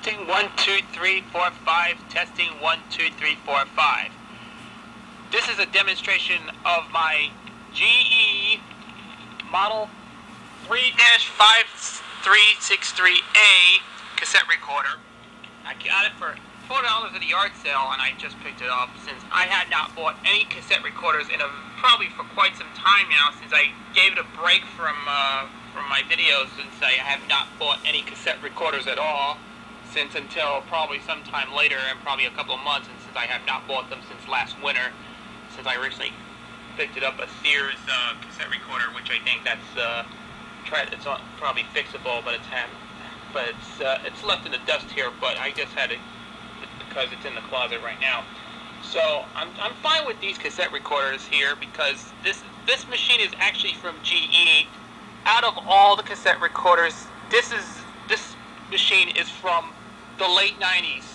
Testing 1 2 3 4 5. Testing 1 2 3 4 5. This is a demonstration of my GE model 3-5363A cassette recorder. I got it for $4 at a yard sale, and I just picked it up since I had not bought any cassette recorders in probably for quite some time now, since I gave it a break from my videos, since I have not bought any cassette recorders at all until probably sometime later, and probably a couple of months, and since I have not bought them since last winter, since I recently picked it up, a Sears cassette recorder, which I think that's it's probably fixable, but it's left in the dust here. But I just had it because it's in the closet right now. So I'm fine with these cassette recorders here, because this machine is actually from GE. Out of all the cassette recorders, this machine is from the late 90s.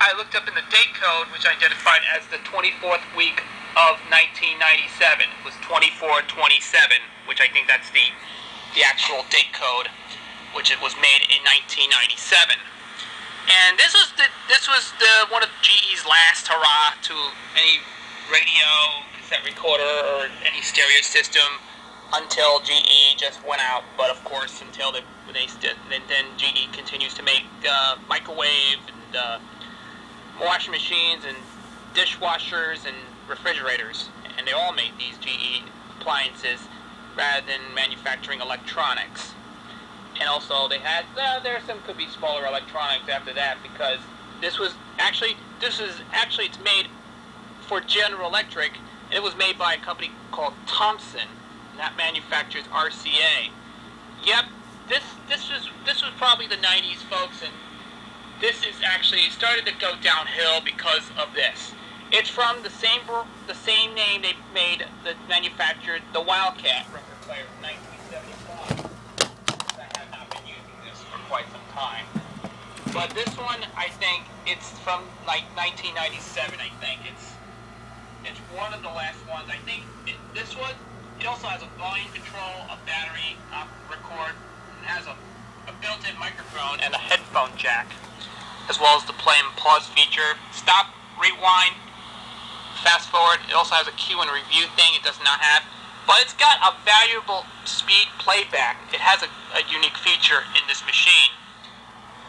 I looked up in the date code, which I identified as the 24th week of 1997. It was 24/27, which I think that's the actual date code, which it was made in 1997. And this was one of GE's last hurrah to any radio, cassette recorder, or any stereo system, until GE just went out. But of course, until then GE continues to make microwave and washing machines and dishwashers and refrigerators, and they all made these GE appliances rather than manufacturing electronics. And also they had could be smaller electronics after that, because this is actually it's made for General Electric, and it was made by a company called Thomson, and that manufactures RCA. Yep, this was probably the 90s, folks, and this is actually started to go downhill because of this. It's from the same name they manufactured the Wildcat record player in 1975. I have not been using this for quite some time. But this one, I think it's from like 1997. I think it's one of the last ones. I think this one. It also has a volume control, a battery record, and has a built-in microphone and a headphone jack, as well as the play and pause feature. Stop, rewind, fast forward. It also has a cue and review thing it does not have. But it's got a variable speed playback. It has a unique feature in this machine.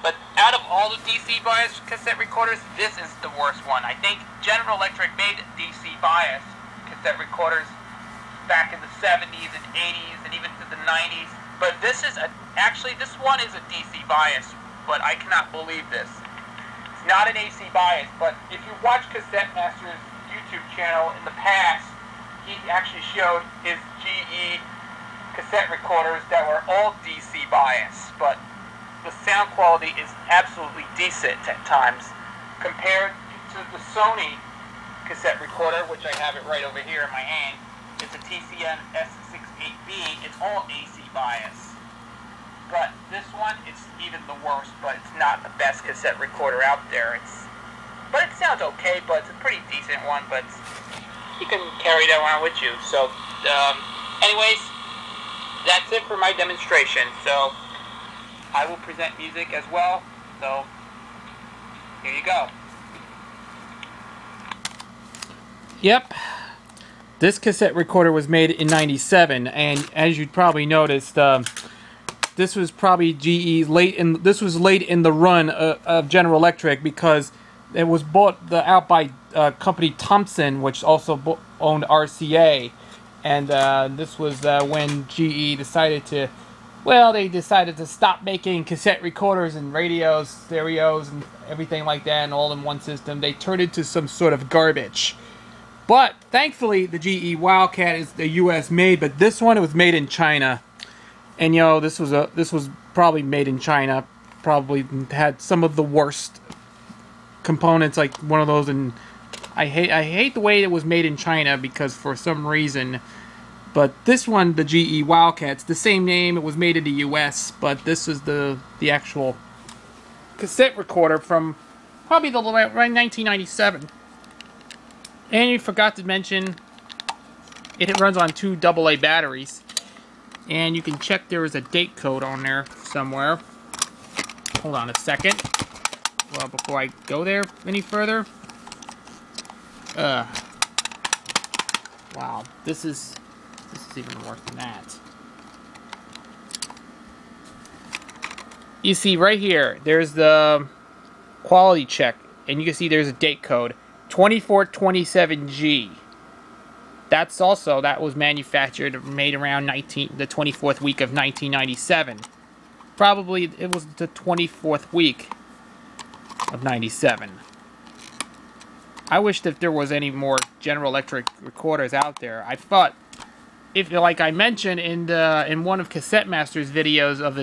But out of all the DC bias cassette recorders, this is the worst one. I think General Electric made DC bias cassette recorders back in the 70s and 80s and even to the 90s. But this one is a DC bias, but I cannot believe this. It's not an AC bias, but if you watch CassetteMaster's YouTube channel in the past, he actually showed his GE cassette recorders that were all DC bias, but the sound quality is absolutely decent at times compared to the Sony cassette recorder, which I have it right over here in my hand. It's a TCM S68B. It's all AC bias. But this one, it's even the worst, but it's not the best cassette recorder out there. But it sounds okay, but it's a pretty decent one, but you can carry that around with you. So, anyways, that's it for my demonstration. So, I will present music as well. So, here you go. Yep. This cassette recorder was made in '97, and as you'd probably noticed, this was probably GE's late in the run of General Electric, because it was bought out by company Thomson, which also owned RCA, and this was when GE decided to stop making cassette recorders and radios, stereos, and everything like that, and all in one system. They turned it into some sort of garbage. But thankfully, the GE Wildcat is the U.S. made, but this one, it was made in China, and this was probably made in China. Probably had some of the worst components, like one of those. And I hate the way it was made in China, because for some reason. But this one, the GE Wildcat's the same name. It was made in the U.S., but this is the actual cassette recorder from probably around 1997. And you forgot to mention, it runs on 2 AA batteries. And you can check there is a date code on there somewhere. hold on a second. Well, before I go there any further. Wow, this is even worse than that. You see right here, there's the quality check, and you can see there's a date code, 2427G. That was manufactured, made around the 24th week of 1997. Probably it was the 24th week of 97. I wish that there was any more General Electric recorders out there. I thought, like I mentioned in one of CassetteMaster's videos of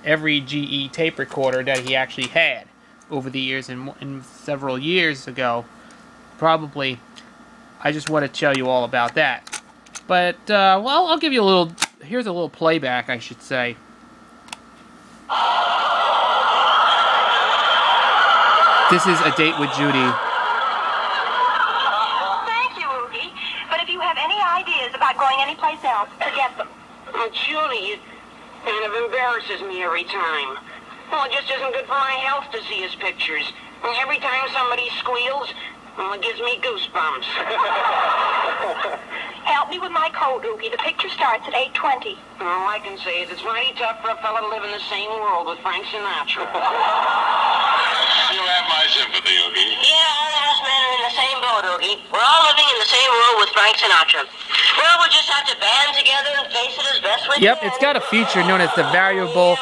every GE tape recorder that he actually had over the years and several years ago, probably. I just want to tell you all about that. But well, I'll give you a little. Here's a little playback, I should say. This is A Date with Judy. Thank you, Oogie. But if you have any ideas about going anyplace else, forget them. Oh, Judy, it kind of embarrasses me every time. Well, it just isn't good for my health to see his pictures. And every time somebody squeals, well, it gives me goosebumps. Help me with my code, Oogie. The picture starts at 8:20. All I can say is it's mighty tough for a fella to live in the same world with Frank Sinatra. You have my sympathy, Oogie. Yeah, all of us men are in the same boat, Oogie. We're all living in the same world with Frank Sinatra. Well, we'll just have to band together and face it as best we can. Yep, it's got a feature known as the Variable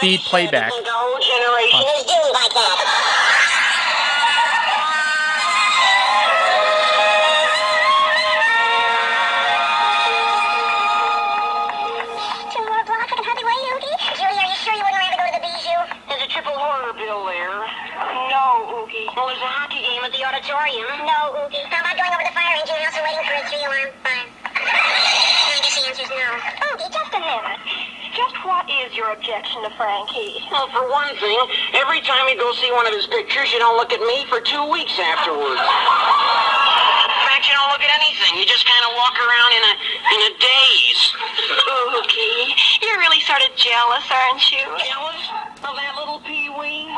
Speed Playback. The whole generation is doing like that. There's a triple horror bill there. No, Oogie. Well, there's a hockey game at the auditorium. No, Oogie. How about going over the fire engine house and waiting for a 3-alarm fire? I guess the answer's no. Oogie, just a minute. Just what is your objection to Frankie? Well, for one thing, every time you go see one of his pictures, you don't look at me for 2 weeks afterwards. In fact, you don't look at anything. You just kind of walk around in a daze. Oogie, you're really sort of jealous, aren't you? Jealous of that little pee-wee?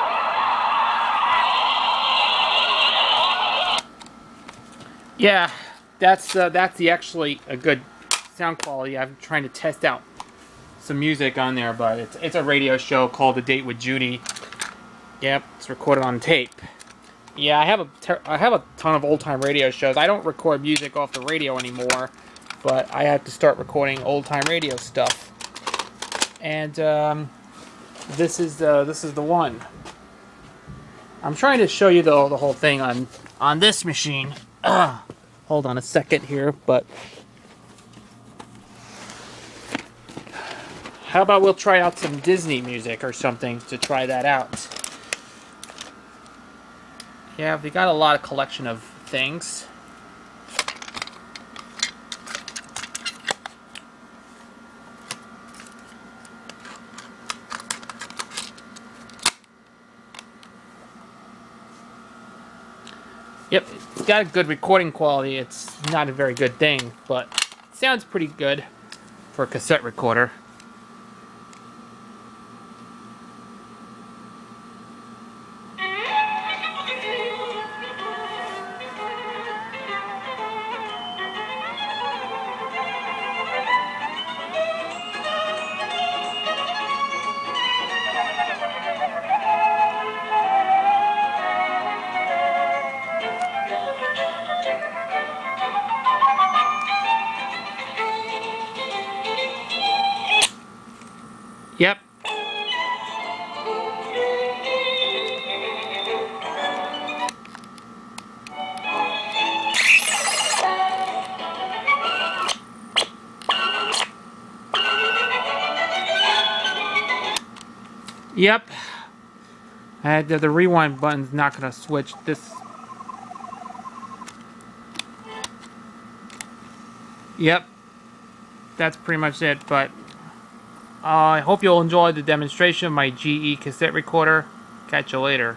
Yeah, that's actually a good sound quality. I'm trying to test out some music on there, but it's a radio show called A Date with Judy. Yep, it's recorded on tape. Yeah, I have a ton of old-time radio shows. I don't record music off the radio anymore, but I had to start recording old-time radio stuff. And this is the one. I'm trying to show you the whole thing on this machine. Hold on a second here, but how about we'll try out some Disney music or something to try that out. Yeah, we got a lot of collection of things. Yep, it's got a good recording quality. It's not a very good thing, but it sounds pretty good for a cassette recorder. Yep. Yep. The rewind button's not going to switch this. Yep. That's pretty much it, but I hope you'll enjoy the demonstration of my GE cassette recorder. Catch you later.